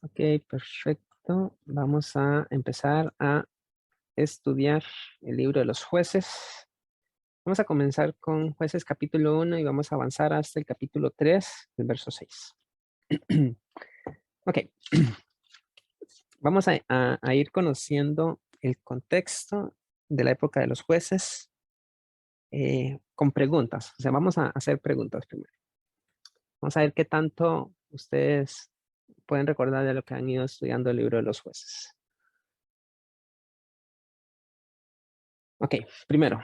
Ok, perfecto. Vamos a empezar a estudiar el libro de los jueces. Vamos a comenzar con Jueces capítulo 1 y vamos a avanzar hasta el capítulo 3, el verso 6. Ok, vamos a ir conociendo el contexto de la época de los jueces con preguntas. O sea, vamos a hacer preguntas primero. Vamos a ver qué tanto ustedes pueden recordar de lo que han ido estudiando el libro de los jueces. Ok, primero.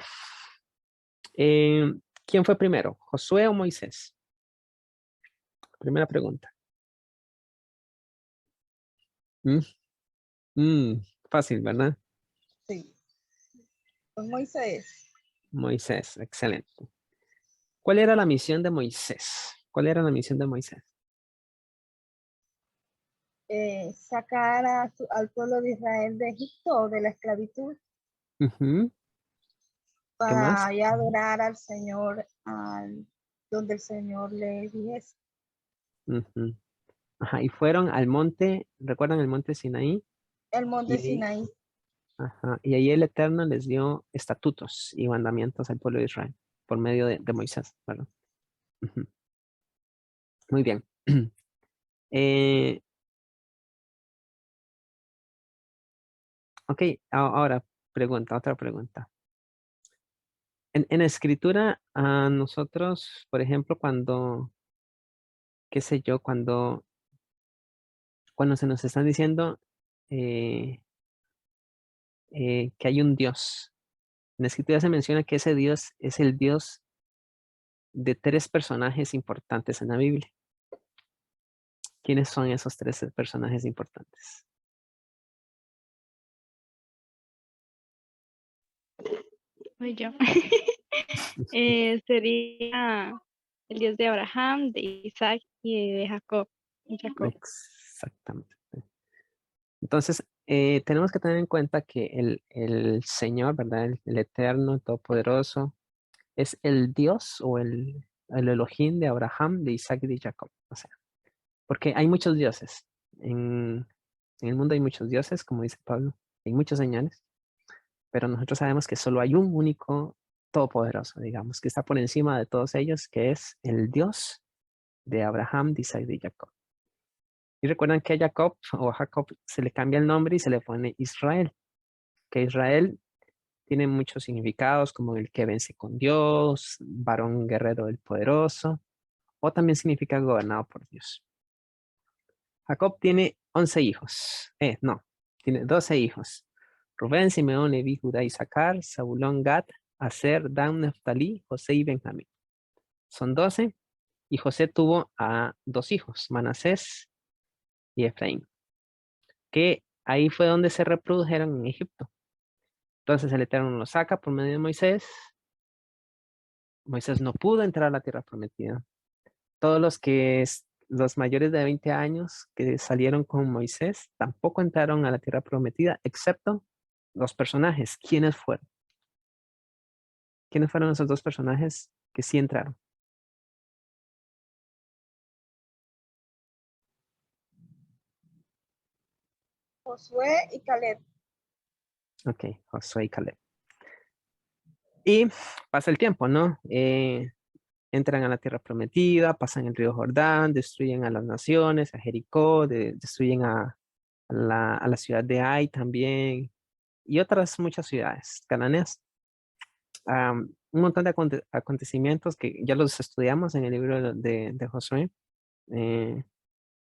¿Quién fue primero? ¿Josué o Moisés? Primera pregunta. Mm, fácil, ¿verdad? Sí. Pues Moisés. Moisés, excelente. ¿Cuál era la misión de Moisés? ¿Cuál era la misión de Moisés? Sacar al pueblo de Israel de Egipto, de la esclavitud, Ujú. ¿Qué más? para ir a adorar al Señor, donde el Señor le dijese. Ujú. Ajá, y fueron al monte, ¿recuerdan el monte Sinaí? El Y monte ahí, Sinaí. ajá, y ahí el Eterno les dio estatutos y mandamientos al pueblo de Israel por medio de Moisés, ¿verdad? Ujú. Muy bien. Eh, ok, ahora pregunta, otra pregunta. En la escritura, a nosotros, por ejemplo, qué sé yo, cuando se nos están diciendo eh, que hay un Dios, en la escritura se menciona que ese Dios es el Dios de tres personajes importantes en la Biblia. ¿Quiénes son esos tres personajes importantes? Soy yo. Sería el Dios de Abraham, de Isaac y de Jacob. Jacob. Exactamente. Entonces, tenemos que tener en cuenta que el Señor, ¿verdad? El Eterno, el Todopoderoso, es el Dios o el Elohim de Abraham, de Isaac y de Jacob. O sea, porque hay muchos dioses. En el mundo hay muchos dioses, como dice Pablo. Hay muchos señores, pero nosotros sabemos que solo hay un único todopoderoso, digamos, que está por encima de todos ellos, que es el Dios de Abraham, de Isaac y de Jacob. Y recuerdan que a Jacob o a Jacob se le cambia el nombre y se le pone Israel, que Israel tiene muchos significados, como el que vence con Dios, varón guerrero del poderoso, o también significa gobernado por Dios. Jacob tiene 11 hijos. No, tiene 12 hijos. Rubén, Simeón, Leví, Judá, Isaacar, Zabulón, Gad, Aser, Dan, Neftalí, José y Benjamín. Son 12. Y José tuvo a dos hijos, Manasés y Efraín, que ahí fue donde se reprodujeron en Egipto. Entonces el Eterno los saca por medio de Moisés. Moisés no pudo entrar a la tierra prometida. Todos los mayores de 20 años que salieron con Moisés tampoco entraron a la tierra prometida, excepto los personajes. ¿Quiénes fueron? ¿Quiénes fueron esos dos personajes que sí entraron? Josué y Caleb. Ok, Josué y Caleb. Y pasa el tiempo, ¿no? Entran a la tierra prometida, pasan el río Jordán, destruyen a las naciones, a Jericó, destruyen a la ciudad de Ai también, y otras muchas ciudades cananeas. Un montón de acontecimientos que ya los estudiamos en el libro de Josué. Eh,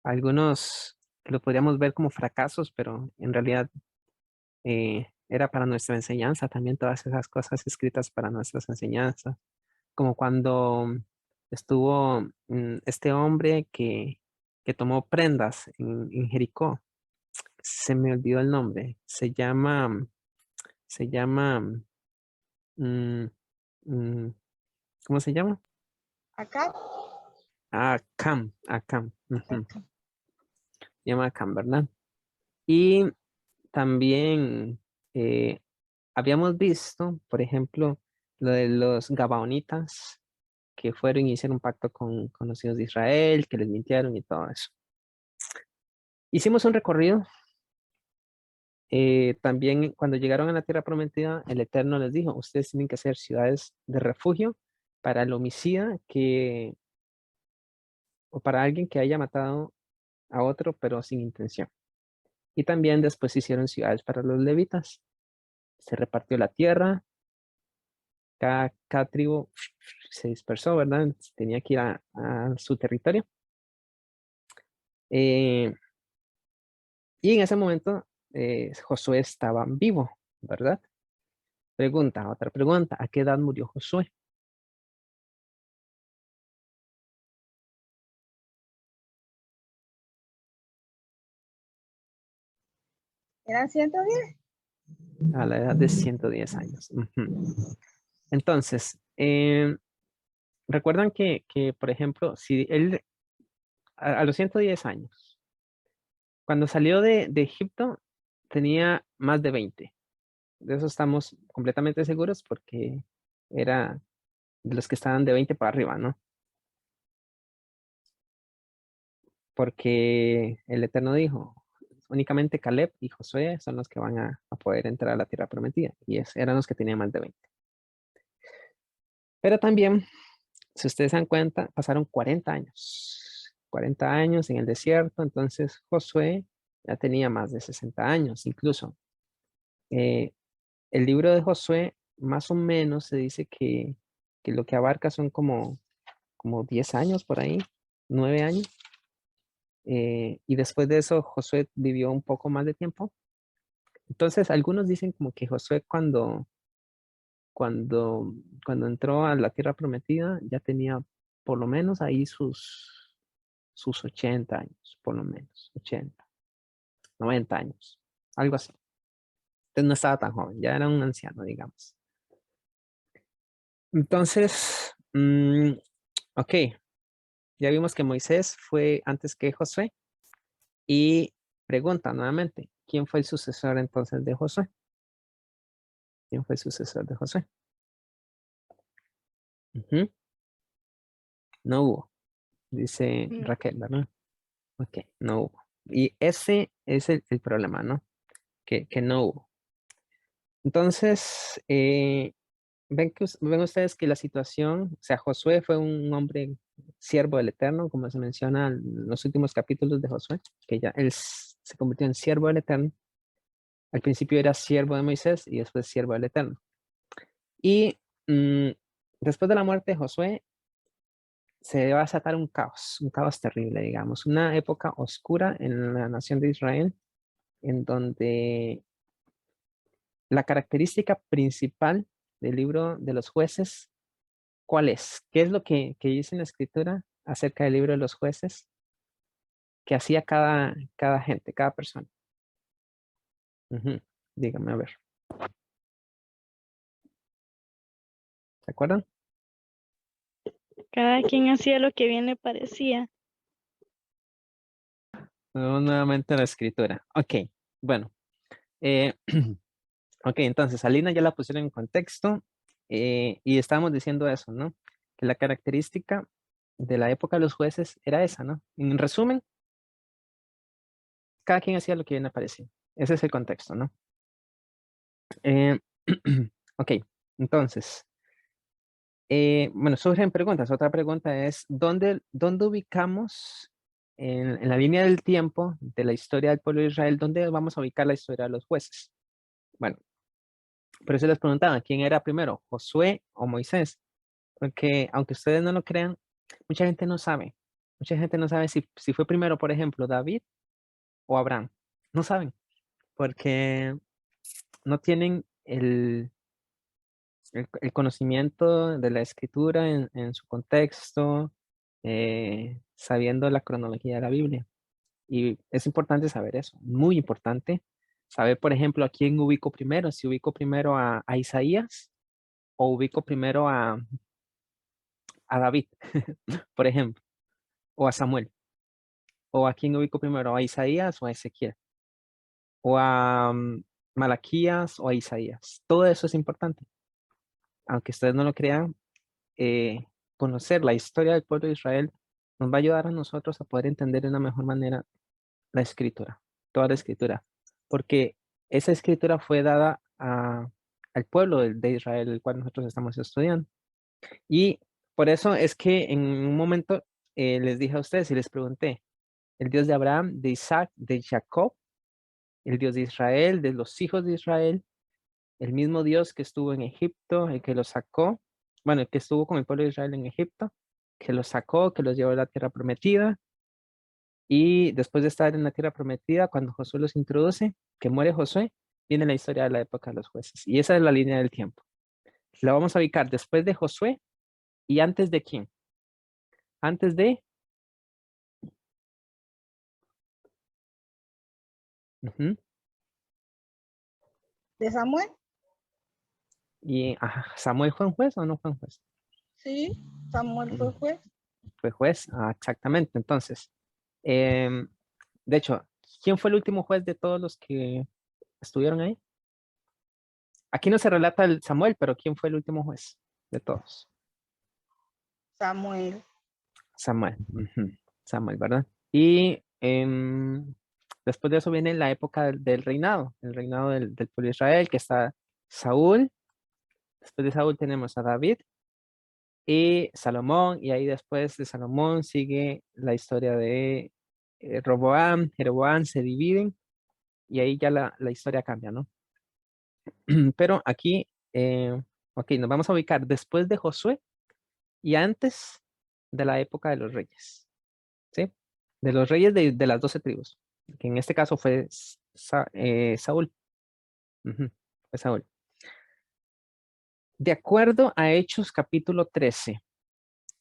algunos que lo podríamos ver como fracasos, pero en realidad era para nuestra enseñanza, también todas esas cosas escritas para nuestras enseñanzas, como cuando estuvo este hombre que tomó prendas en Jericó. Se me olvidó el nombre. Se llama, mm, mm, ¿cómo se llama? Acá. Acam. Ujú. Se llama Acam, ¿verdad? Y también eh, habíamos visto, por ejemplo, lo de los Gabaonitas, que fueron y hicieron un pacto con los hijos de Israel, que les mintieron y todo eso. Hicimos un recorrido. También cuando llegaron a la tierra prometida, el Eterno les dijo, ustedes tienen que hacer ciudades de refugio para el homicida o para alguien que haya matado a otro, pero sin intención. Y también después hicieron ciudades para los levitas. Se repartió la tierra, cada tribu se dispersó, ¿verdad? Tenía que ir a su territorio. Y en ese momento Josué estaba vivo, ¿verdad? Otra pregunta, ¿a qué edad murió Josué? ¿Eran 110? A la edad de 110 años. Ujú. Entonces, recuerdan que, por ejemplo, si él a los 110 años, cuando salió de Egipto, tenía más de 20. De eso estamos completamente seguros porque era de los que estaban de 20 para arriba, ¿no? Porque el Eterno dijo, únicamente Caleb y Josué son los que van a poder entrar a la tierra prometida. Y eran los que tenían más de 20. Pero también, si ustedes se dan cuenta, pasaron 40 años. 40 años en el desierto, entonces Josué ya tenía más de 60 años. Incluso el libro de Josué, más o menos se dice que lo que abarca son como 10 años por ahí, 9 años. Y después de eso, Josué vivió un poco más de tiempo. Entonces, algunos dicen como que Josué cuando, cuando entró a la tierra prometida ya tenía por lo menos ahí sus 80 años, por lo menos, 80, 90 años, algo así. Entonces no estaba tan joven, ya era un anciano, digamos. Entonces, ok, ya vimos que Moisés fue antes que Josué y pregunta nuevamente, ¿quién fue el sucesor entonces de Josué? ¿Quién fue el sucesor de Josué? Ujú. No hubo, dice No. Raquel, ¿verdad? Ok, no hubo. Y ese es el problema, ¿no? Que no hubo. Entonces, ven ustedes que la situación, o sea, Josué fue un hombre siervo del Eterno, como se menciona en los últimos capítulos de Josué, que ya él se convirtió en siervo del Eterno. Al principio era siervo de Moisés y después siervo del Eterno. Y después de la muerte de Josué, se va a desatar un caos terrible, digamos, una época oscura en la nación de Israel, en donde la característica principal del libro de los jueces, ¿cuál es? ¿Qué es lo que dice en la escritura acerca del libro de los jueces? Que hacía cada gente, cada persona. Ujú. Dígame, a ver. ¿Se acuerdan? Cada quien hacía lo que bien le parecía. Vamos nuevamente a la escritura. Ok, bueno. eh, ok, entonces, Alina ya la pusieron en contexto y estábamos diciendo eso, ¿no? Que la característica de la época de los jueces era esa, ¿no? En resumen, cada quien hacía lo que bien le parecía. Ese es el contexto, ¿no? Eh, ok, entonces, bueno, surgen preguntas. Otra pregunta es, ¿dónde ubicamos en la línea del tiempo de la historia del pueblo de Israel, dónde vamos a ubicar la historia de los jueces? Bueno, por eso les preguntaba, ¿quién era primero, Josué o Moisés? Porque aunque ustedes no lo crean, mucha gente no sabe. Mucha gente no sabe si fue primero, por ejemplo, David o Abraham. No saben, porque no tienen el conocimiento de la escritura en su contexto, sabiendo la cronología de la Biblia. Y es importante saber eso, muy importante. Saber, por ejemplo, a quién ubico primero, si ubico primero a Isaías o ubico primero a David, por ejemplo, o a Samuel, o a quién ubico primero, a Isaías o a Ezequiel, o a Malaquías o a Isaías. Todo eso es importante. Aunque ustedes no lo crean, conocer la historia del pueblo de Israel nos va a ayudar a nosotros a poder entender de una mejor manera la escritura, toda la escritura, porque esa escritura fue dada al pueblo de Israel, el cual nosotros estamos estudiando. Y por eso es que en un momento les dije a ustedes y les pregunté, el Dios de Abraham, de Isaac, de Jacob, el Dios de Israel, de los hijos de Israel, el mismo Dios que estuvo en Egipto, el que los sacó, bueno, el que estuvo con el pueblo de Israel en Egipto, que los sacó, que los llevó a la tierra prometida, y después de estar en la tierra prometida, cuando Josué los introduce, que muere Josué, viene la historia de la época de los jueces. Y esa es la línea del tiempo. La vamos a ubicar después de Josué y antes de quién. Antes de... Ujú. ¿De Samuel? Y ¿Samuel fue un juez o no fue un juez? Sí, Samuel fue juez. Fue juez, exactamente. Entonces, em, de hecho, ¿quién fue el último juez de todos los que estuvieron ahí? Aquí no se relata el Samuel, pero ¿quién fue el último juez de todos? Samuel. Samuel. Ujú. Samuel, ¿verdad? Y después de eso viene la época del reinado, el reinado del pueblo de Israel, que está Saúl. Después de Saúl tenemos a David y Salomón, y ahí después de Salomón sigue la historia de Roboam, Jeroboam, se dividen, y ahí ya la historia cambia, ¿no? Pero aquí, ok, nos vamos a ubicar después de Josué y antes de la época de los reyes, ¿sí? De los reyes de las 12 tribus, que en este caso fue Saúl. Ujú, fue Saúl. De acuerdo a Hechos capítulo 13,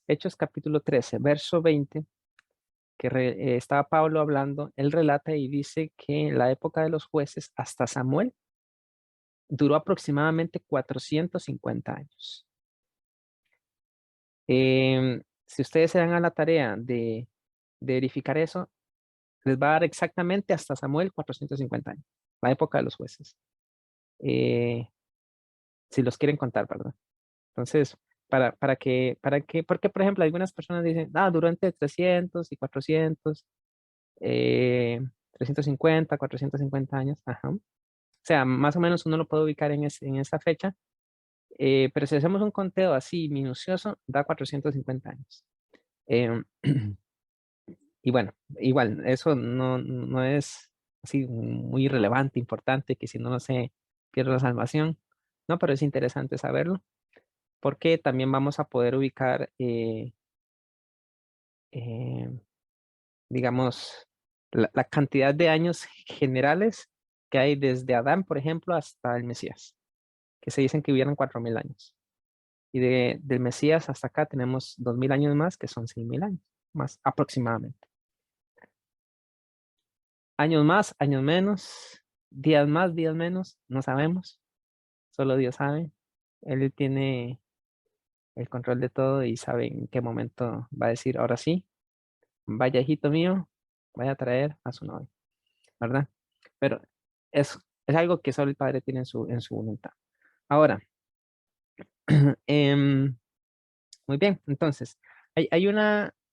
Hechos capítulo 13, verso 20, que estaba Pablo hablando, él relata y dice que en la época de los jueces hasta Samuel duró aproximadamente 450 años. Si ustedes se dan a la tarea de verificar eso, les va a dar exactamente hasta Samuel 450 años, la época de los jueces. Si los quieren contar, ¿verdad? Entonces, porque por ejemplo, algunas personas dicen, duró entre 300 y 400, 350, 450 años, ajá. O sea, más o menos uno lo puede ubicar en esa fecha, pero si hacemos un conteo así minucioso, da 450 años. Em, y bueno, igual, eso no es así muy relevante, importante, que si no se pierde la salvación, ¿no? Pero es interesante saberlo, porque también vamos a poder ubicar, eh, digamos, la cantidad de años generales que hay desde Adán, por ejemplo, hasta el Mesías, que se dicen que hubieran 4000 años. Y del Mesías hasta acá tenemos 2000 años más, que son 6000 años, más aproximadamente. Años más, años menos, días más, días menos, no sabemos. Solo Dios sabe. Él tiene el control de todo y sabe en qué momento va a decir, ahora sí, vaya hijito mío, vaya a traer a su novio, ¿verdad? Pero es algo que solo el Padre tiene en su voluntad. Ahora, muy bien, entonces,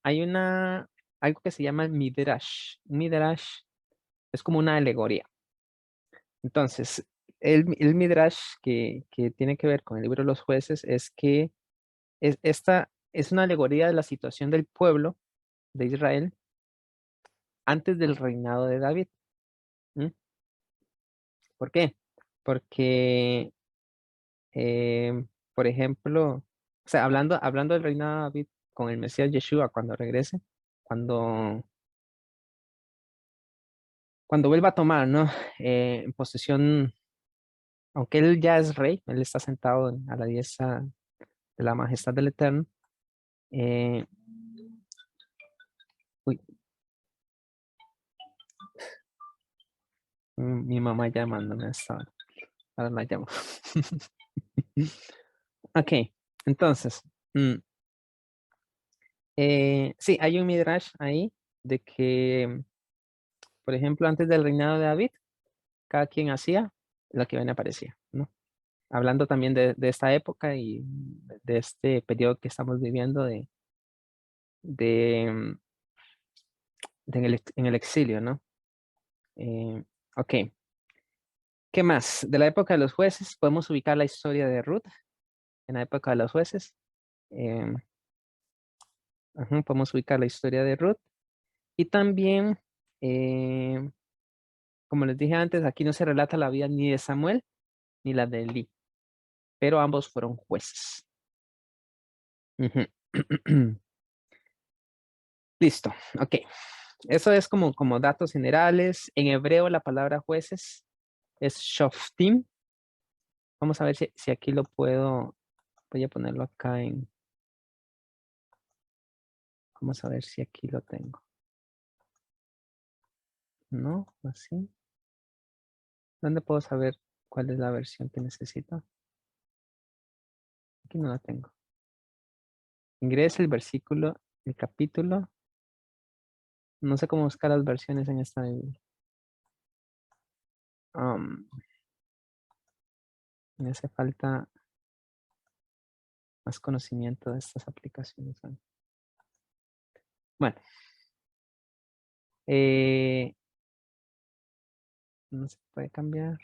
algo que se llama el Midrash. Midrash es como una alegoría. Entonces, el Midrash que tiene que ver con el libro de los jueces es que esta es una alegoría de la situación del pueblo de Israel antes del reinado de David. ¿Mm? ¿Por qué? Porque, por ejemplo, o sea, hablando del reinado de David con el Mesías Yeshua cuando regrese, cuando, cuando vuelva a tomar, ¿no? En posesión, aunque él ya es rey, él está sentado a la diestra de la majestad del Eterno. eh, uy, mi mamá llamándome a esta hora. Ahora la llamo. Ok, entonces, sí, hay un midrash ahí de que, por ejemplo, antes del reinado de David, cada quien hacía lo que bien le parecía, ¿no? Hablando también de esta época y de este periodo que estamos viviendo de, en el exilio, ¿no? Ok. ¿Qué más? De la época de los jueces, podemos ubicar la historia de Ruth en la época de los jueces. Em, podemos ubicar la historia de Ruth. Y también, como les dije antes, aquí no se relata la vida ni de Samuel ni la de Elí, pero ambos fueron jueces. Ujú. Listo, ok. Eso es como datos generales. En hebreo la palabra jueces es shoftim. Vamos a ver si aquí lo puedo. Voy a ponerlo acá en. Vamos a ver si aquí lo tengo. ¿No? Así. ¿Dónde puedo saber cuál es la versión que necesito? Aquí no la tengo. Ingresa el versículo, el capítulo. No sé cómo buscar las versiones en esta Biblia. Me hace falta más conocimiento de estas aplicaciones. Bueno. No se puede cambiar.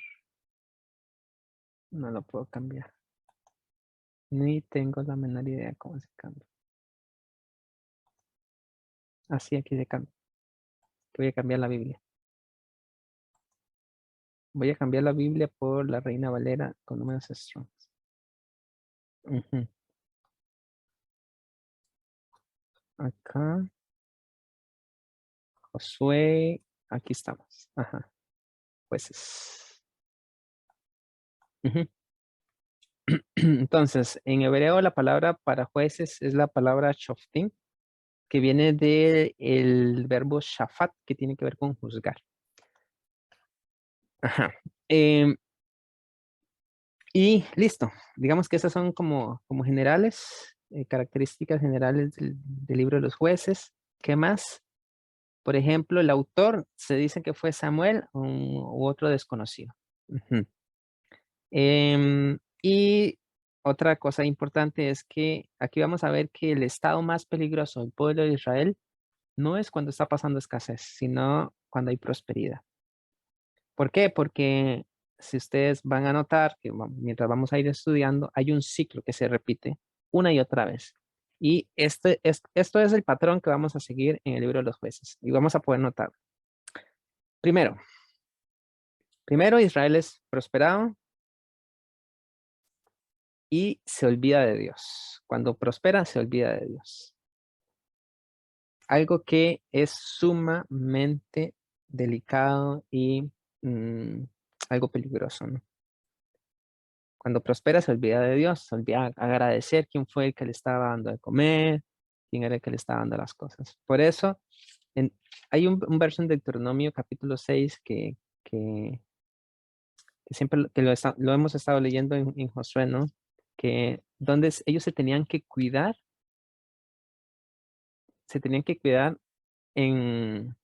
No lo puedo cambiar. Ni tengo la menor idea cómo se cambia. Así aquí se cambia. Voy a cambiar la Biblia. Voy a cambiar la Biblia por la Reina Valera con números strong. Acá. Josué. Aquí estamos. Ajá. Jueces. Entonces, en hebreo la palabra para jueces es la palabra shoftim, que viene del verbo shafat, que tiene que ver con juzgar. Ajá. Y listo. Digamos que esas son como generales, características generales del libro de los jueces. ¿Qué más? Por ejemplo, el autor se dice que fue Samuel u otro desconocido. Ujú. Y otra cosa importante es que aquí vamos a ver que el estado más peligroso del pueblo de Israel no es cuando está pasando escasez, sino cuando hay prosperidad. ¿Por qué? Porque si ustedes van a notar que mientras vamos a ir estudiando, hay un ciclo que se repite una y otra vez. Y esto es el patrón que vamos a seguir en el libro de los jueces. Y vamos a poder notar. Primero Israel es prosperado y se olvida de Dios. Cuando prospera, se olvida de Dios. Algo que es sumamente delicado y algo peligroso, ¿no? Cuando prospera se olvida de Dios, se olvida agradecer quién fue el que le estaba dando de comer, quién era el que le estaba dando las cosas. Por eso, hay un verso en Deuteronomio capítulo 6 que siempre lo hemos estado leyendo en Josué, ¿no? Que donde ellos se tenían que cuidar en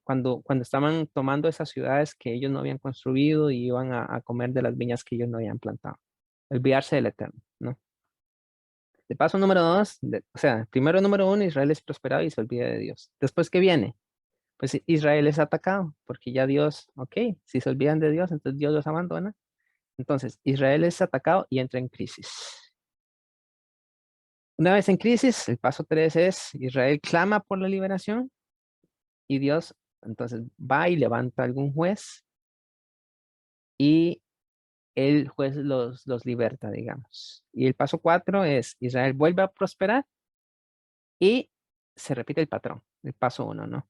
cuando estaban tomando esas ciudades que ellos no habían construido y iban a comer de las viñas que ellos no habían plantado. Olvidarse del Eterno, ¿no? De paso número 2, o sea, primero número 1, Israel es prosperado y se olvida de Dios. Después, ¿qué viene? Pues Israel es atacado, porque ya Dios, ok, si se olvidan de Dios, entonces Dios los abandona. Entonces, Israel es atacado y entra en crisis. Una vez en crisis, el paso 3 es Israel clama por la liberación y Dios entonces va y levanta a algún juez y el juez los liberta, digamos. Y el paso 4 es Israel vuelve a prosperar y se repite el patrón, el paso 1, ¿no?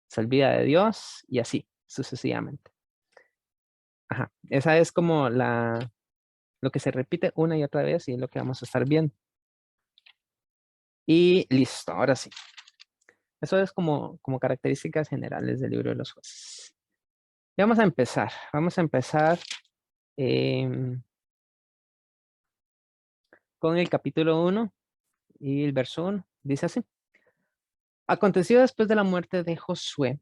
Se olvida de Dios y así, sucesivamente. Ajá, esa es como lo que se repite una y otra vez y es lo que vamos a estar viendo. Y listo, ahora sí. Eso es como características generales del libro de los jueces. Y vamos a empezar. Vamos a empezar con el capítulo 1 y el verso 1. Dice así. Aconteció después de la muerte de Josué,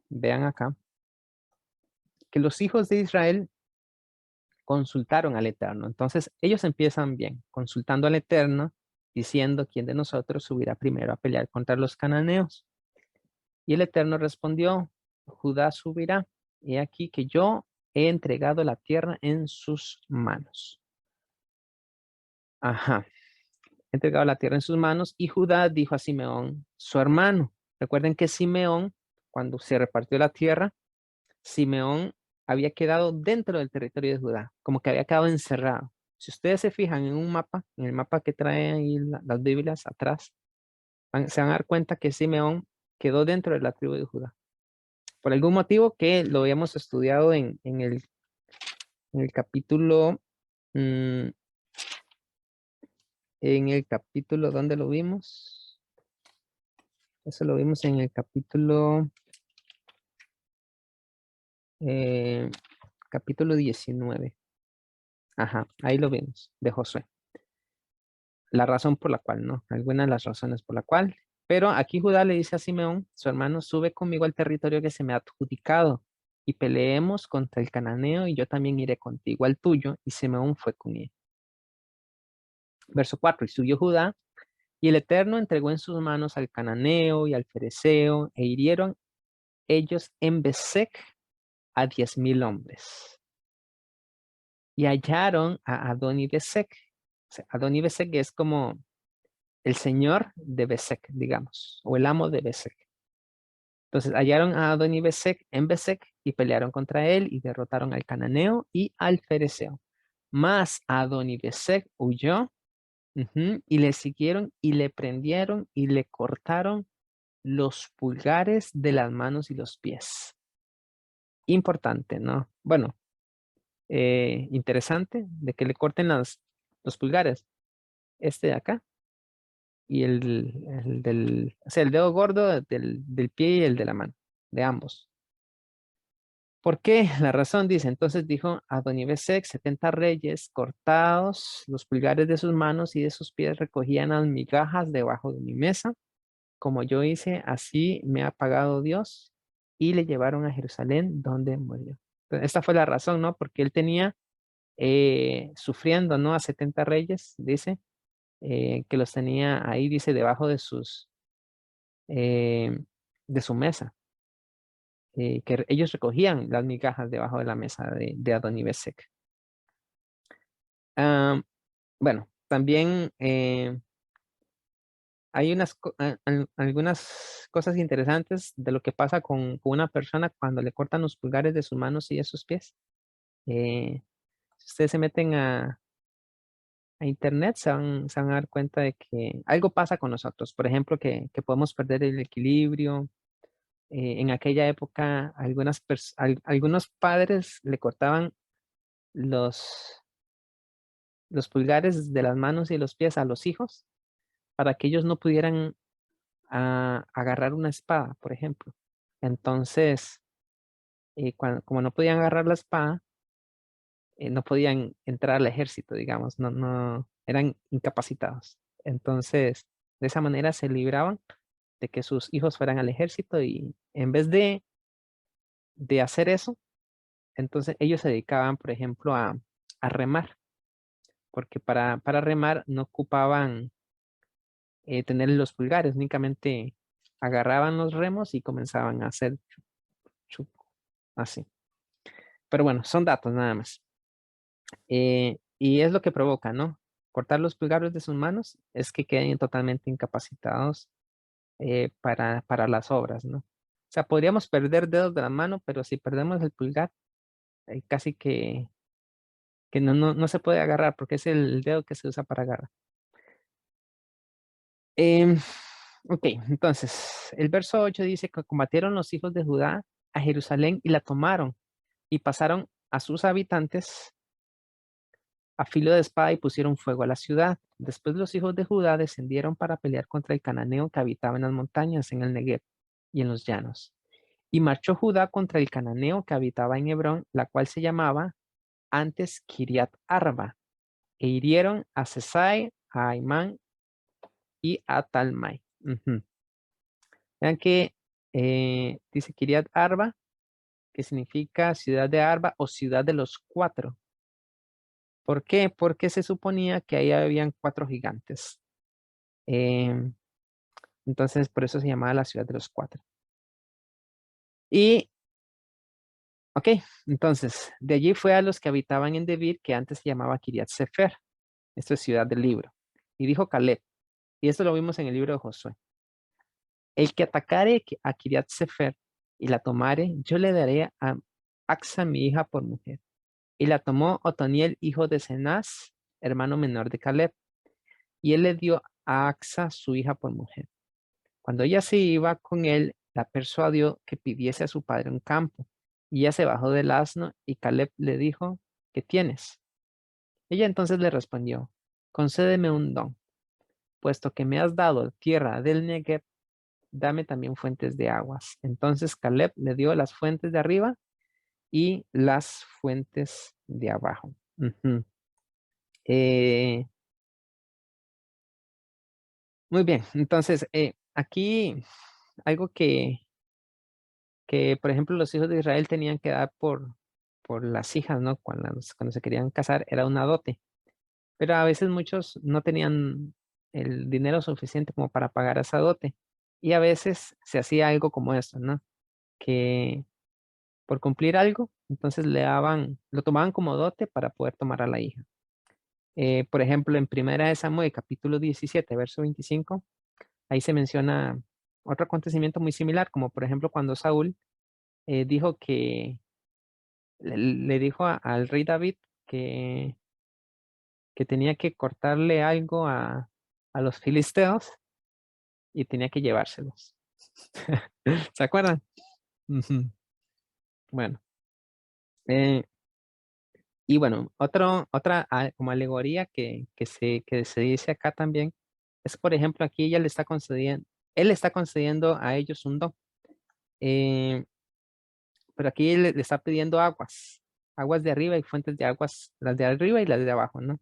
vean acá, que los hijos de Israel consultaron al Eterno. Entonces ellos empiezan bien, consultando al Eterno, diciendo quién de nosotros subirá primero a pelear contra los cananeos. Y el Eterno respondió, Judá subirá, he aquí que yo he entregado la tierra en sus manos. Ajá, he entregado la tierra en sus manos y Judá dijo a Simeón, su hermano. Recuerden que Simeón, cuando se repartió la tierra, Simeón había quedado dentro del territorio de Judá, como que había quedado encerrado. Si ustedes se fijan en un mapa, en el mapa que trae ahí las Biblias atrás, se van a dar cuenta que Simeón quedó dentro de la tribu de Judá. Por algún motivo que lo habíamos estudiado en el capítulo, mm, ¿dónde lo vimos? Eso lo vimos en el capítulo, eh, capítulo 19. Ajá, ahí lo vimos, de Josué. La razón por la cual, ¿no? Algunas de las razones por la cual. Pero aquí Judá le dice a Simeón, su hermano, sube conmigo al territorio que se me ha adjudicado y peleemos contra el cananeo y yo también iré contigo al tuyo. Y Simeón fue con él. Verso 4, y subió Judá y el Eterno entregó en sus manos al cananeo y al fereceo e hirieron ellos en Besec a 10,000 hombres. Y hallaron a Adoni Besec. O sea, Adoni Besec es como el señor de Besec, digamos, o el amo de Besec. Entonces hallaron a Adoni Besec en Besec y pelearon contra él y derrotaron al cananeo y al fereceo. Mas Adoni Besec huyó y le siguieron y le prendieron y le cortaron los pulgares de las manos y los pies. Importante, ¿no? Bueno, interesante de que le corten los pulgares. Este de acá y o sea, el dedo gordo del pie y el de la mano, de ambos. ¿Por qué? La razón dice, entonces dijo Adonibesec, 70 reyes cortados, los pulgares de sus manos y de sus pies recogían las migajas debajo de mi mesa. Como yo hice, así me ha pagado Dios. Y le llevaron a Jerusalén, donde murió. Entonces, esta fue la razón, ¿no? Porque él tenía sufriendo, ¿no? A 70 reyes, dice, que los tenía ahí, dice, debajo eh, de su mesa. Que ellos recogían las migajas debajo de la mesa de Adonibesec. Bueno, también hay algunas cosas interesantes de lo que pasa con una persona cuando le cortan los pulgares de sus manos y de sus pies. Si ustedes se meten a internet, se van a dar cuenta de que algo pasa con nosotros. Por ejemplo, que podemos perder el equilibrio. En aquella época, algunos padres le cortaban los pulgares de las manos y los pies a los hijos para que ellos no pudieran agarrar una espada, por ejemplo. Entonces, como no podían agarrar la espada, no podían entrar al ejército, digamos, no, eran incapacitados. Entonces, de esa manera se libraban de que sus hijos fueran al ejército y en vez de hacer eso, entonces ellos se dedicaban, por ejemplo, a remar, porque para remar no ocupaban tener los pulgares, únicamente agarraban los remos y comenzaban a hacer chup, así. Pero bueno, son datos nada más. Y es lo que provoca, ¿no? Cortar los pulgares de sus manos es que queden totalmente incapacitados para las obras, ¿no? O sea, podríamos perder dedos de la mano, pero si perdemos el pulgar, casi que no se puede agarrar porque es el dedo que se usa para agarrar. Em, ok, entonces, el verso 8 dice que combatieron los hijos de Judá a Jerusalén y la tomaron y pasaron a sus habitantes a filo de espada y pusieron fuego a la ciudad. Después los hijos de Judá descendieron para pelear contra el cananeo que habitaba en las montañas, en el Negev y en los llanos. Y marchó Judá contra el cananeo que habitaba en Hebrón, la cual se llamaba antes Kiriat Arba, e hirieron a Sesai, a Aimán y a Talmai. Vean que dice Kiriat Arba, que significa ciudad de Arba o ciudad de los cuatro. ¿Por qué? Porque se suponía que ahí habían 4 gigantes. Entonces, por eso se llamaba la ciudad de los 4. Y, ok, entonces, de allí fue a los que habitaban en Debir, que antes se llamaba Kiriat Sefer. Esto es ciudad del libro. Y dijo Caleb, y esto lo vimos en el libro de Josué. El que atacare a Kiriat Sefer y la tomare, yo le daré a Axa mi hija por mujer. Y la tomó Otoniel, hijo de Cenaz, hermano menor de Caleb. Y él le dio a Axa su hija por mujer. Cuando ella se iba con él, la persuadió que pidiese a su padre un campo. Y ella se bajó del asno y Caleb le dijo, ¿qué tienes? Ella entonces le respondió, concédeme un don, puesto que me has dado tierra del Negev, dame también fuentes de aguas. Entonces Caleb le dio las fuentes de arriba y las fuentes de abajo. Ujú. Muy bien, entonces aquí algo que, por ejemplo, los hijos de Israel tenían que dar por las hijas, ¿no? Cuando se querían casar era una dote, pero a veces muchos no tenían el dinero suficiente como para pagar esa dote y a veces se hacía algo como esto, ¿no? Que por cumplir algo, entonces lo tomaban como dote para poder tomar a la hija. Por ejemplo, en Primera de Samuel, capítulo 17, verso 25, ahí se menciona otro acontecimiento muy similar, como por ejemplo cuando Saúl dijo que le dijo al rey David que tenía que cortarle algo a los filisteos y tenía que llevárselos. ¿Se acuerdan? Ujú. Bueno, eh, y bueno, otra como alegoría que se dice acá también es, por ejemplo, aquí él le está concediendo a ellos un don, eh, pero aquí le está pidiendo aguas de arriba y fuentes de aguas, las de arriba y las de abajo, ¿no?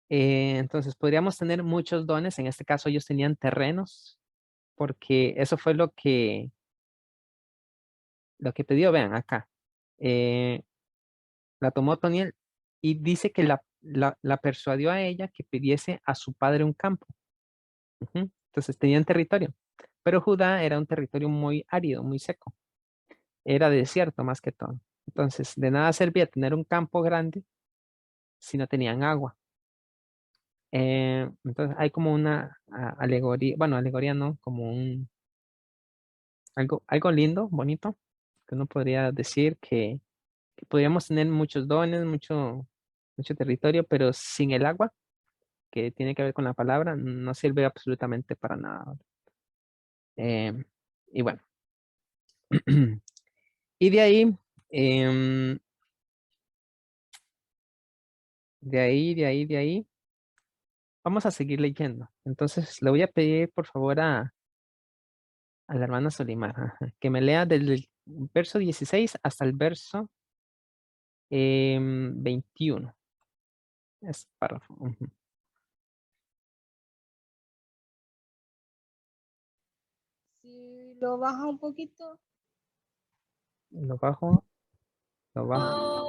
Entonces podríamos tener muchos dones, en este caso ellos tenían terrenos, porque eso fue lo que pidió, vean acá. Eh, la tomó Toniel y dice que la persuadió a ella que pidiese a su padre un campo. Ujú. Entonces tenían territorio, pero Judá era un territorio muy árido, muy seco, era desierto más que todo. Entonces de nada servía tener un campo grande si no tenían agua. Entonces hay como una alegoría, bueno, alegoría no, como algo lindo, bonito, que uno podría decir que podríamos tener muchos dones, mucho territorio, pero sin el agua, que tiene que ver con la palabra, no sirve absolutamente para nada. Eh, y bueno, y em, de ahí, vamos a seguir leyendo. Entonces, le voy a pedir, por favor, a la hermana Solimar, ajá, que me lea desde el verso 16 hasta el verso 21. Es párrafo. Ujú. Si lo baja un poquito, Lo bajo, lo bajo.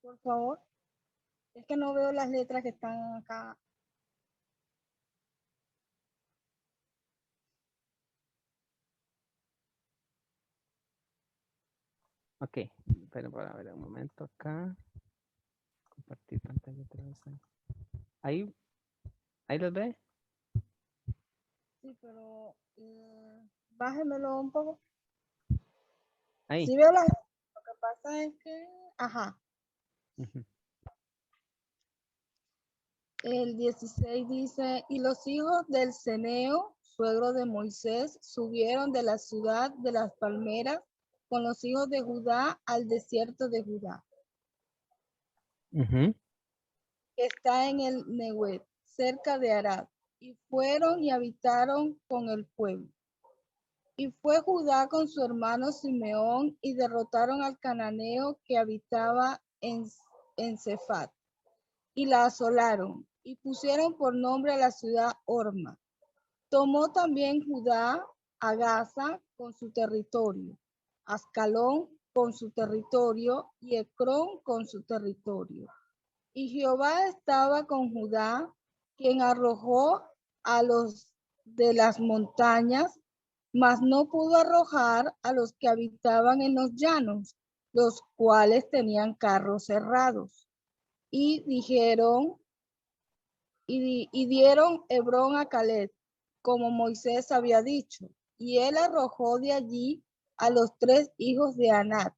por favor. Es que no veo las letras que están acá. Ok, pero para ver un momento acá. Compartir pantalla otra vez. Ahí, ahí los ve. Sí, pero bájemelo un poco. Ahí. Sí veo las letras. Lo que pasa es que, ajá, Ujú. el 16 dice, y los hijos del Ceneo, suegro de Moisés, subieron de la ciudad de las palmeras con los hijos de Judá al desierto de Judá, Ujú. que está en el Negev, cerca de Arad, y fueron y habitaron con el pueblo. Y fue Judá con su hermano Simeón y derrotaron al cananeo que habitaba en Cefat y la asolaron y pusieron por nombre a la ciudad Orma. Tomó también Judá a Gaza con su territorio, Ascalón con su territorio y Ecrón con su territorio. Y Jehová estaba con Judá, quien arrojó a los de las montañas, mas no pudo arrojar a los que habitaban en los llanos, los cuales tenían carros cerrados. Y dijeron, y dieron Hebrón a Caleb, como Moisés había dicho, y él arrojó de allí a los 3 hijos de Anat,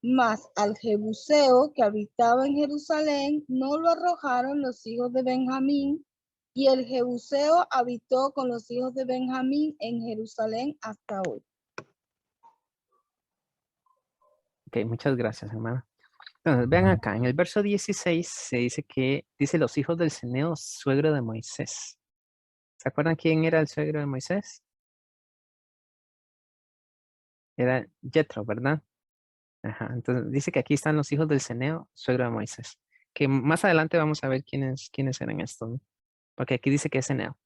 mas al Jebuseo que habitaba en Jerusalén no lo arrojaron los hijos de Benjamín, y el Jebuseo habitó con los hijos de Benjamín en Jerusalén hasta hoy. Ok, muchas gracias, hermana. Entonces, vean acá, en el verso 16 se dice que, dice los hijos del Ceneo, suegro de Moisés. ¿Se acuerdan quién era el suegro de Moisés? Era Jetro, ¿verdad? Ajá, entonces dice que aquí están los hijos del Ceneo, suegro de Moisés. Que más adelante vamos a ver quiénes eran estos, ¿no? Porque aquí dice que es Ceneo.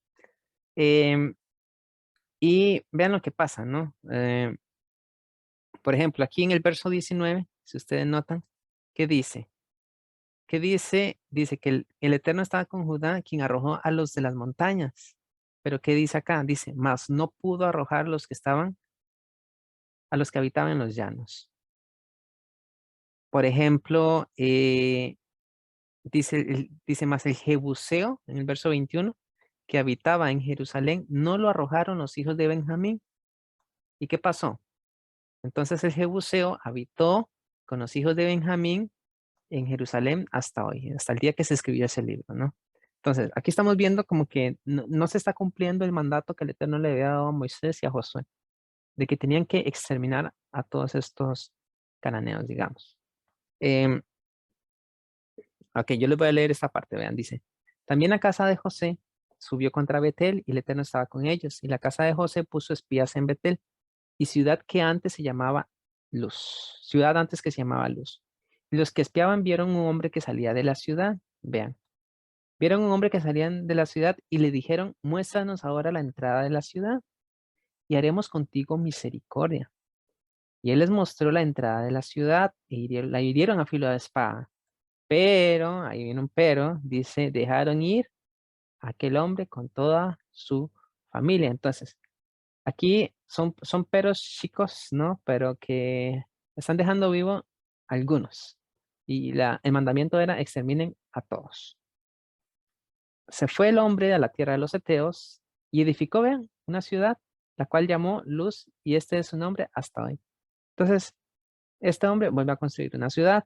Y vean lo que pasa, ¿no? Por ejemplo, aquí en el verso 19, si ustedes notan, ¿qué dice? ¿Qué dice? Dice que el Eterno estaba con Judá, quien arrojó a los de las montañas. Pero ¿qué dice acá? Dice, mas no pudo arrojar los que estaban, a los que habitaban en los llanos. Por ejemplo, dice más el Jebuseo, en el verso 21, que habitaba en Jerusalén, no lo arrojaron los hijos de Benjamín. ¿Y qué pasó? Entonces el Jebuseo habitó con los hijos de Benjamín en Jerusalén hasta hoy, hasta el día que se escribió ese libro, ¿no? Entonces, aquí estamos viendo como que no se está cumpliendo el mandato que el Eterno le había dado a Moisés y a Josué, de que tenían que exterminar a todos estos cananeos, digamos. Ok, yo les voy a leer esta parte, vean, dice, también la casa de José subió contra Betel y el Eterno estaba con ellos, y la casa de José puso espías en Betel, y ciudad que antes se llamaba Luz, ciudad antes que se llamaba Luz. Y los que espiaban vieron un hombre que salía de la ciudad, vean, vieron un hombre que salía de la ciudad y le dijeron, muéstranos ahora la entrada de la ciudad y haremos contigo misericordia. Y él les mostró la entrada de la ciudad y la hirieron a filo de espada. Pero, ahí viene un pero, dice, dejaron ir a aquel hombre con toda su familia. Entonces, aquí son peros chicos, ¿no? Pero que están dejando vivo algunos. Y el mandamiento era exterminen a todos. Se fue el hombre a la tierra de los Eteos y edificó, vean, una ciudad, la cual llamó Luz, y este es su nombre hasta hoy. Entonces, este hombre vuelve a construir una ciudad.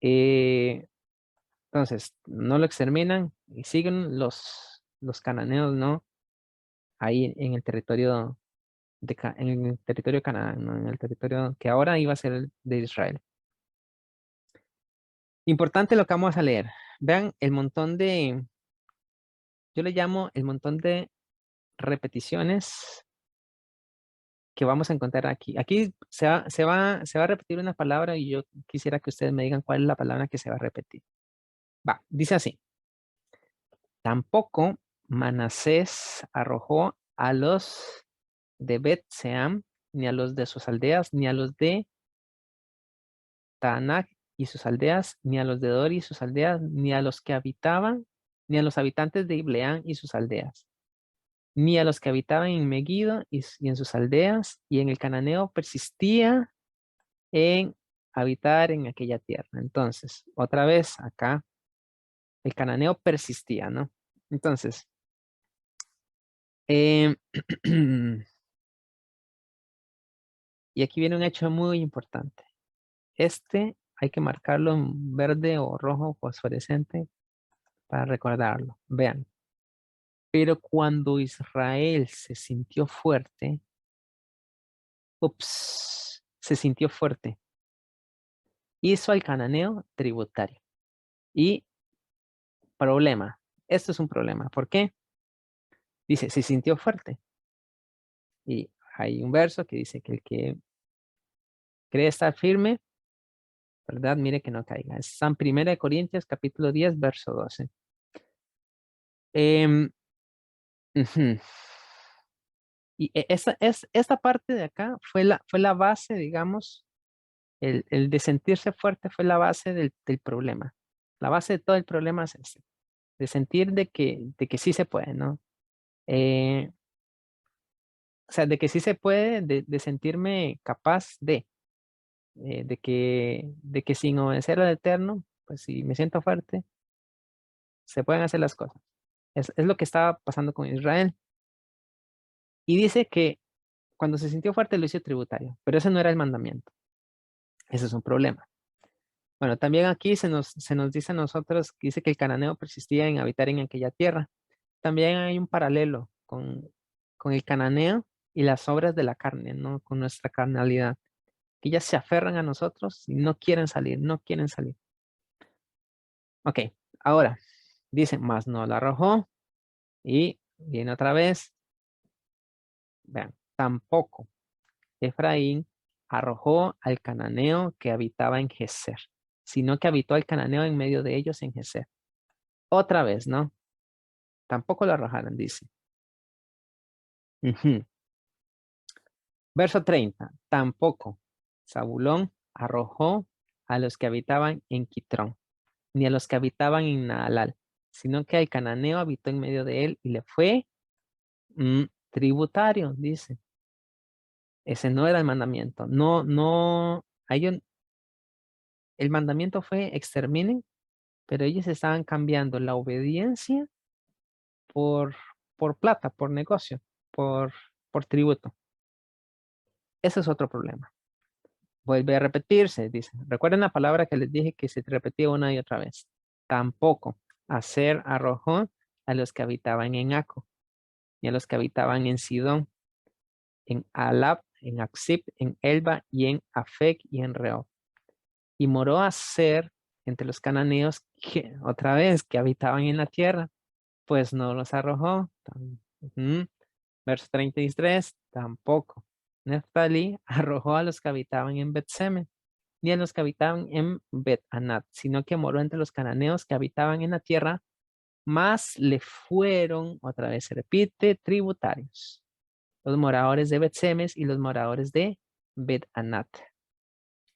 Entonces, no lo exterminan y siguen los cananeos, ¿no? Ahí en el territorio en el territorio de Canaán, ¿no? En el territorio que ahora iba a ser el de Israel. Importante lo que vamos a leer. Vean el montón yo le llamo el montón de repeticiones que vamos a encontrar aquí. Aquí se va a repetir una palabra y yo quisiera que ustedes me digan cuál es la palabra que se va a repetir. Va, dice así. Tampoco Manasés arrojó a los de Bet-Seam, ni a los de sus aldeas, ni a los de Taanac y sus aldeas, ni a los de Dori y sus aldeas, ni a los que habitaban, ni a los habitantes de Ibleán y sus aldeas, ni a los que habitaban en Megiddo y en sus aldeas, y en el cananeo persistía en habitar en aquella tierra. Entonces, otra vez acá, el cananeo persistía, ¿no? Entonces, em, y aquí viene un hecho muy importante. Este hay que marcarlo en verde o rojo fosforescente para recordarlo. Vean. Pero cuando Israel se sintió fuerte, se sintió fuerte, hizo al cananeo tributario. Y problema, esto es un problema. ¿Por qué? Dice, se sintió fuerte. Y hay un verso que dice que el que cree estar firme, ¿verdad? Mire que no caiga. Es San 1 Corintios capítulo 10, verso 12. Ujú. Y esta parte de acá fue la base, digamos, el de sentirse fuerte fue la base del problema. La base de todo el problema es ese, de sentir de que sí se puede, ¿no? O sea, de que sí se puede, de sentirme capaz de que sin obedecer al Eterno, pues si me siento fuerte, se pueden hacer las cosas. Es lo que estaba pasando con Israel. Y dice que cuando se sintió fuerte lo hizo tributario, pero ese no era el mandamiento. Ese es un problema. Bueno, también aquí se nos dice a nosotros, que dice que el cananeo persistía en habitar en aquella tierra. También hay un paralelo con el cananeo y las obras de la carne, ¿no? Con nuestra carnalidad. Que ellas se aferran a nosotros y no quieren salir, no quieren salir. Ok, ahora, dice, más no la arrojó y viene otra vez. Vean, tampoco Efraín arrojó al cananeo que habitaba en Geser, sino que habitó al cananeo en medio de ellos en Geser. Otra vez, ¿no? Tampoco lo arrojaron, dice. Ujú. Verso 30. Tampoco Zabulón arrojó a los que habitaban en Quitrón, ni a los que habitaban en Naalal, sino que el cananeo habitó en medio de él y le fue tributario, dice. Ese no era el mandamiento. No, no, el mandamiento fue exterminen, pero ellos estaban cambiando la obediencia por, por plata, por negocio, por tributo. Ese es otro problema. Vuelve a repetirse, dice. Recuerden la palabra que les dije que se repetía una y otra vez. Tampoco hacer arrojó a los que habitaban en Aco, ni a los que habitaban en Sidón, en Alab, en Aksib, en Elba y en Afec y en Rehob. Y moró a ser entre los cananeos que, otra vez, que habitaban en la tierra, pues no los arrojó. Verso 33, tampoco. Neftalí arrojó a los que habitaban en Bet-Semes, ni a los que habitaban en Bet-Anat, sino que moró entre los cananeos que habitaban en la tierra, más le fueron, otra vez se repite, tributarios. Los moradores de Bet-Semes y los moradores de Bet-Anat.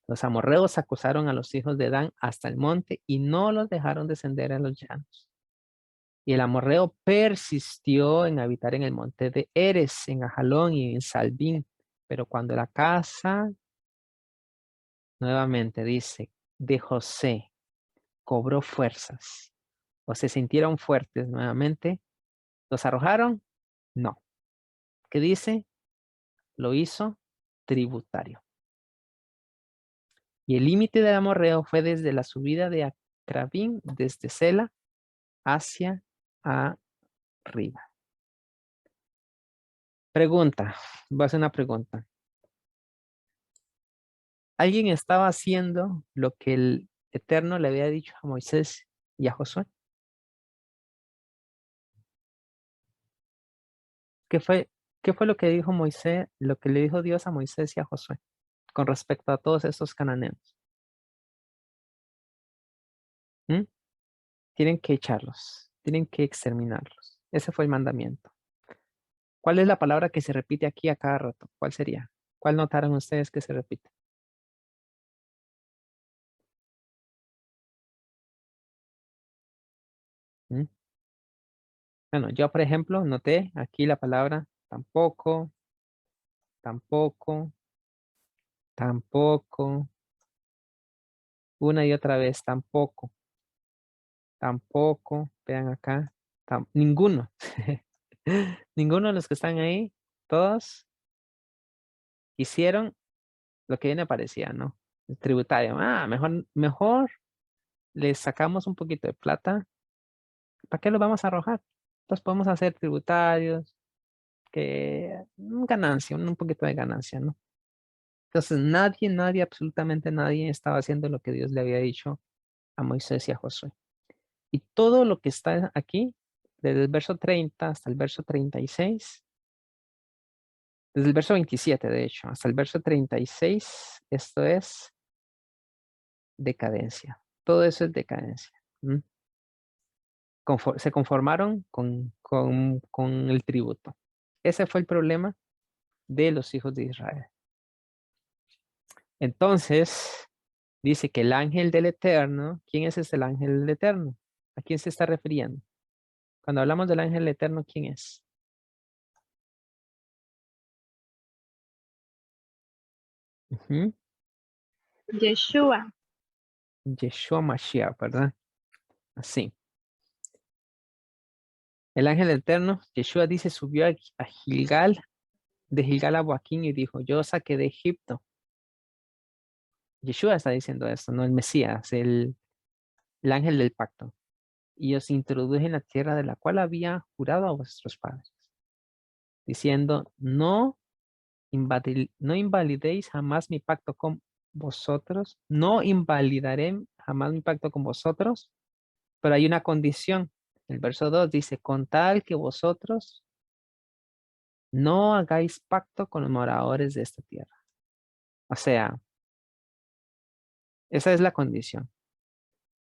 Los amorreos acusaron a los hijos de Dan hasta el monte y no los dejaron descender a los llanos. Y el amorreo persistió en habitar en el monte de Eres, en Ajalón y en Salbín. Pero cuando la casa, nuevamente dice, de José cobró fuerzas o se sintieron fuertes nuevamente, ¿los arrojaron? No. ¿Qué dice? Lo hizo tributario. Y el límite del amorreo fue desde la subida de Acrabín, desde Sela hacia arriba. Pregunta, voy a hacer una pregunta. ¿Alguien estaba haciendo lo que el Eterno le había dicho a Moisés y a Josué? ¿Qué fue, qué fue lo que dijo Moisés, lo que le dijo Dios a Moisés y a Josué con respecto a todos estos cananeos? ¿Mm? Tienen que echarlos, tienen que exterminarlos. Ese fue el mandamiento. ¿Cuál es la palabra que se repite aquí a cada rato? ¿Cuál sería? ¿Cuál notaron ustedes que se repite? ¿Mm? Bueno, yo por ejemplo noté aquí la palabra tampoco, tampoco, tampoco, una y otra vez tampoco, tampoco, vean acá, ninguno, ninguno de los que están ahí, todos hicieron lo que bien me parecía, ¿no? El tributario, mejor les sacamos un poquito de plata, ¿para qué los vamos a arrojar? Los podemos hacer tributarios, que ganancia, un poquito de ganancia, ¿no? Entonces nadie, absolutamente nadie estaba haciendo lo que Dios le había dicho a Moisés y a Josué. Y todo lo que está aquí, desde el verso 30 hasta el verso 36, desde el verso 27 de hecho, hasta el verso 36, esto es decadencia. Todo eso es decadencia. Se conformaron con el tributo. Ese fue el problema de los hijos de Israel. Entonces, dice que el ángel del Eterno, ¿quién es el ángel del Eterno? ¿A quién se está refiriendo? Cuando hablamos del ángel eterno, ¿quién es? Ujú. Yeshua. Yeshua Mashiach, ¿verdad? Así. El ángel eterno, Yeshua dice, subió a Gilgal, de Gilgal a Boaquín y dijo, yo saqué de Egipto. Yeshua está diciendo esto, no el Mesías, el ángel del pacto. Y os introduje en la tierra de la cual había jurado a vuestros padres, diciendo, no invalidéis jamás mi pacto con vosotros, no invalidaré jamás mi pacto con vosotros, pero hay una condición. El verso 2 dice, con tal que vosotros no hagáis pacto con los moradores de esta tierra. O sea, esa es la condición.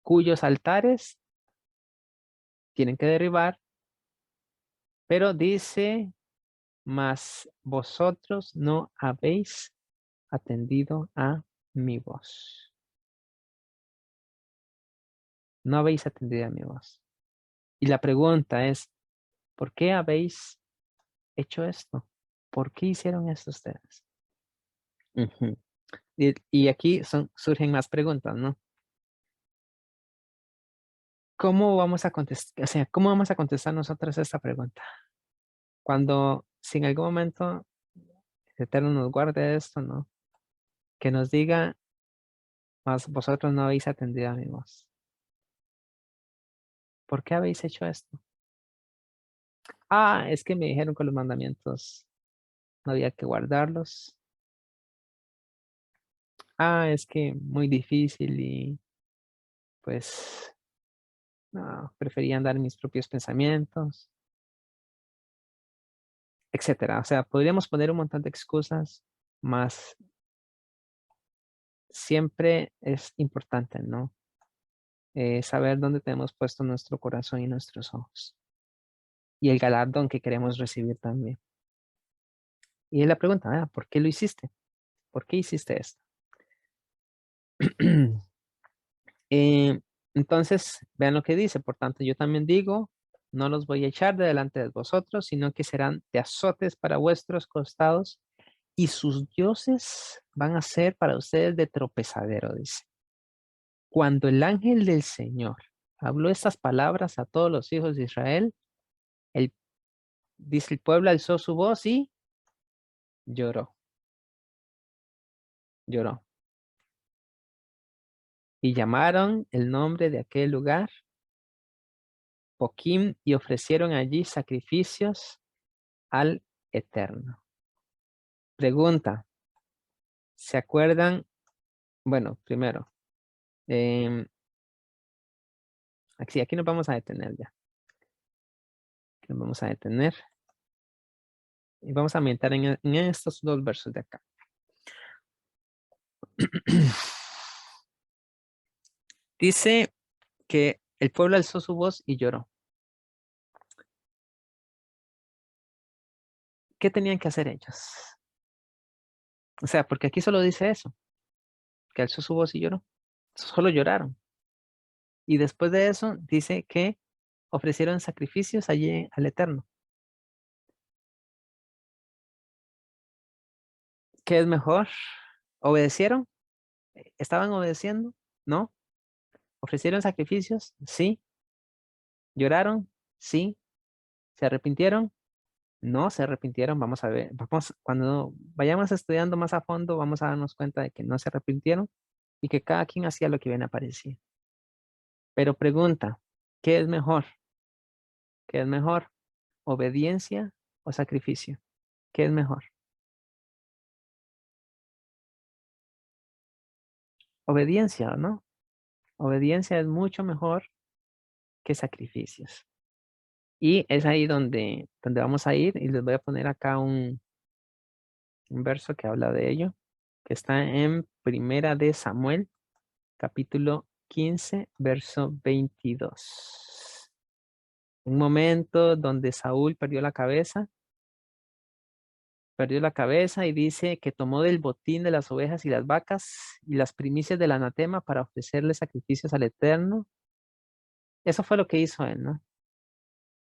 Cuyos altares tienen que derribar, pero dice, mas vosotros no habéis atendido a mi voz. No habéis atendido a mi voz. Y la pregunta es, ¿por qué habéis hecho esto? ¿Por qué hicieron esto ustedes? Ujú. Y aquí surgen más preguntas, ¿no? ¿Cómo vamos a contestar? O sea, ¿cómo vamos a contestar nosotros esta pregunta? Cuando, si en algún momento el Eterno nos guarde esto, ¿no? Que nos diga, mas vosotros no habéis atendido a mi voz. ¿Por qué habéis hecho esto? Ah, es que me dijeron que los mandamientos no había que guardarlos. Ah, es que muy difícil y pues no, prefería andar en mis propios pensamientos, etcétera. O sea, podríamos poner un montón de excusas, más siempre es importante, ¿no? Saber dónde tenemos puesto nuestro corazón y nuestros ojos. Y el galardón que queremos recibir también. Y es la pregunta, ¿por qué lo hiciste? ¿Por qué hiciste esto? Entonces, vean lo que dice. Por tanto, yo también digo, no los voy a echar de delante de vosotros, sino que serán de azotes para vuestros costados y sus dioses van a ser para ustedes de tropezadero, dice. Cuando el ángel del Señor habló estas palabras a todos los hijos de Israel, dice, el pueblo alzó su voz y lloró, lloró. Y llamaron el nombre de aquel lugar Boquim y ofrecieron allí sacrificios al Eterno. Pregunta, ¿se acuerdan? Bueno, primero, aquí nos vamos a detener ya. Aquí nos vamos a detener. Y vamos a meditar en estos dos versos de acá. Dice que el pueblo alzó su voz y lloró. ¿Qué tenían que hacer ellos? O sea, porque aquí solo dice eso, que alzó su voz y lloró. Solo lloraron. Y después de eso dice que ofrecieron sacrificios allí al Eterno. ¿Qué es mejor? ¿Obedecieron? ¿Estaban obedeciendo? ¿No? ¿Ofrecieron sacrificios? Sí. ¿Lloraron? Sí. ¿Se arrepintieron? No se arrepintieron. Vamos a ver. Cuando vayamos estudiando más a fondo, vamos a darnos cuenta de que no se arrepintieron y que cada quien hacía lo que bien aparecía. Pero pregunta, ¿qué es mejor? ¿Qué es mejor? ¿Obediencia o sacrificio? ¿Qué es mejor? Obediencia, ¿no? Obediencia es mucho mejor que sacrificios. Y es ahí donde vamos a ir y les voy a poner acá un verso que habla de ello, que está en Primera de Samuel, capítulo 15, verso 22. Un momento donde Saúl perdió la cabeza y dice que tomó del botín de las ovejas y las vacas y las primicias del anatema para ofrecerle sacrificios al Eterno. Eso fue lo que hizo él, ¿no?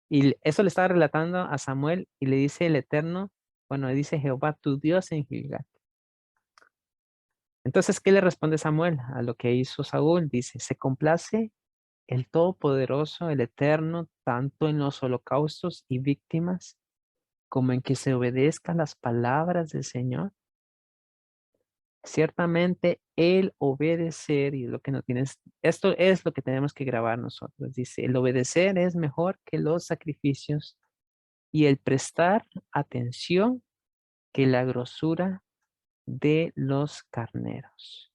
Y eso le estaba relatando a Samuel y le dice el Eterno, bueno, dice Jehová tu Dios en Gilgal. Entonces, ¿qué le responde Samuel a lo que hizo Saúl? Dice, se complace el Todopoderoso, el Eterno, tanto en los holocaustos y víctimas, como en que se obedezcan las palabras del Señor. Ciertamente el obedecer, y lo que no tienes, esto es lo que tenemos que grabar nosotros. Dice, el obedecer es mejor que los sacrificios y el prestar atención que la grosura de los carneros.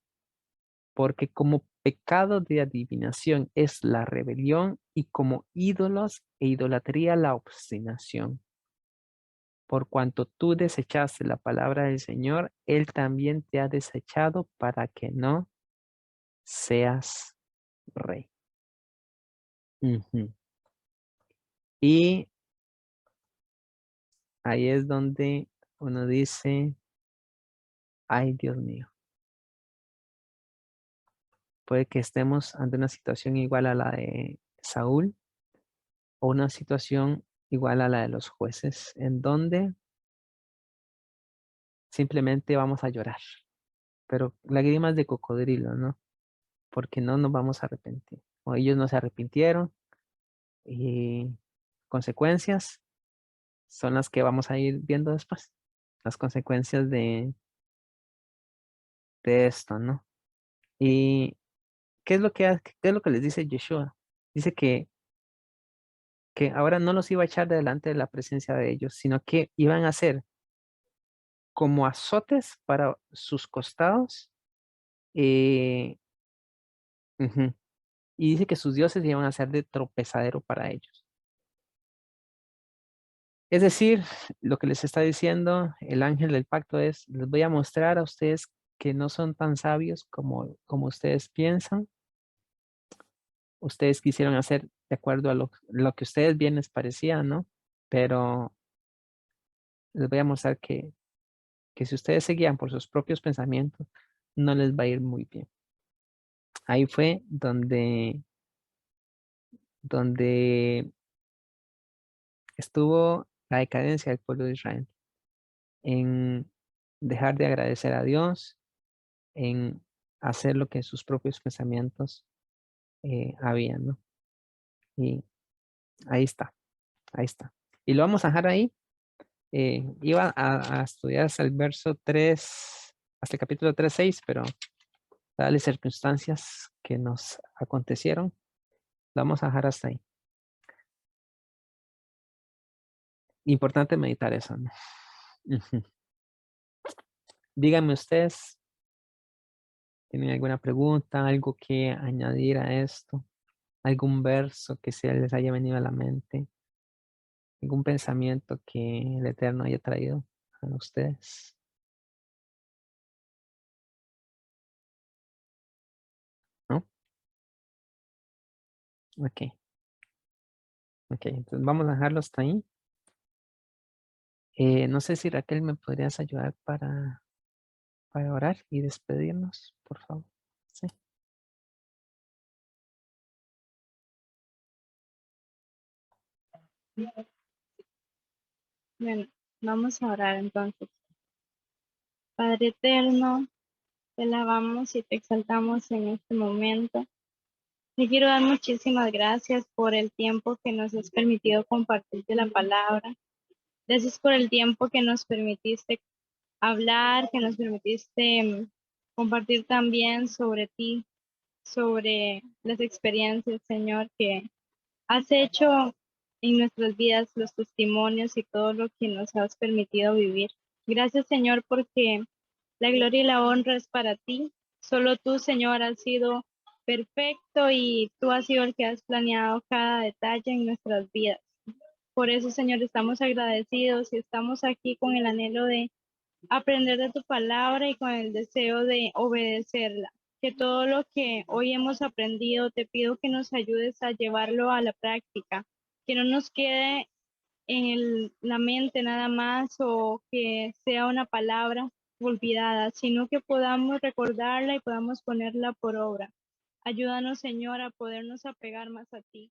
Porque como pecado de adivinación es la rebelión y como ídolos e idolatría la obstinación. Por cuanto tú desechaste la palabra del Señor, Él también te ha desechado para que no seas rey. Ujú. Y ahí es donde uno dice, ay Dios mío, puede que estemos ante una situación igual a la de Saúl o una situación igual a la de los jueces, en donde simplemente vamos a llorar, pero lágrimas de cocodrilo, ¿no? Porque no nos vamos a arrepentir. O ellos no se arrepintieron y consecuencias son las que vamos a ir viendo después. Las consecuencias de esto, ¿no? Y ¿qué es lo que les dice Yeshua? Dice que ahora no los iba a echar de delante de la presencia de ellos, sino que iban a ser como azotes para sus costados. eh, ujú, y dice que sus dioses iban a ser de tropezadero para ellos. Es decir, lo que les está diciendo el ángel del pacto es, les voy a mostrar a ustedes que no son tan sabios como ustedes piensan. Ustedes quisieron hacer de acuerdo a lo que ustedes bien les parecía, ¿no? Pero les voy a mostrar que si ustedes se guían por sus propios pensamientos, no les va a ir muy bien. Ahí fue donde estuvo la decadencia del pueblo de Israel, en dejar de agradecer a Dios, en hacer lo que sus propios pensamientos habían, ¿no? Y ahí está, ahí está. Y lo vamos a dejar ahí. Iba a estudiar hasta el verso 3, hasta el capítulo 3, 6, pero dadas las circunstancias que nos acontecieron, lo vamos a dejar hasta ahí. Importante meditar eso, ¿no? Ujú. Díganme ustedes, ¿tienen alguna pregunta, algo que añadir a esto? ¿Algún verso que se les haya venido a la mente? ¿Algún pensamiento que el Eterno haya traído a ustedes? ¿No? Ok, ok. Entonces vamos a dejarlo hasta ahí. No sé si Raquel me podrías ayudar para orar y despedirnos, por favor. Sí. Bueno, vamos a orar entonces. Padre eterno, te alabamos y te exaltamos en este momento. Te quiero dar muchísimas gracias por el tiempo que nos has permitido compartir de la palabra. Gracias por el tiempo que nos permitiste hablar, que nos permitiste compartir también sobre ti, sobre las experiencias, Señor, que has hecho en nuestras vidas, los testimonios y todo lo que nos has permitido vivir. Gracias, Señor, porque la gloria y la honra es para ti. Solo tú, Señor, has sido perfecto y tú has sido el que has planeado cada detalle en nuestras vidas. Por eso, Señor, estamos agradecidos y estamos aquí con el anhelo de aprender de tu palabra y con el deseo de obedecerla. Que todo lo que hoy hemos aprendido, te pido que nos ayudes a llevarlo a la práctica, que no nos quede en la mente nada más o que sea una palabra olvidada, sino que podamos recordarla y podamos ponerla por obra. Ayúdanos, Señor, a podernos apegar más a ti.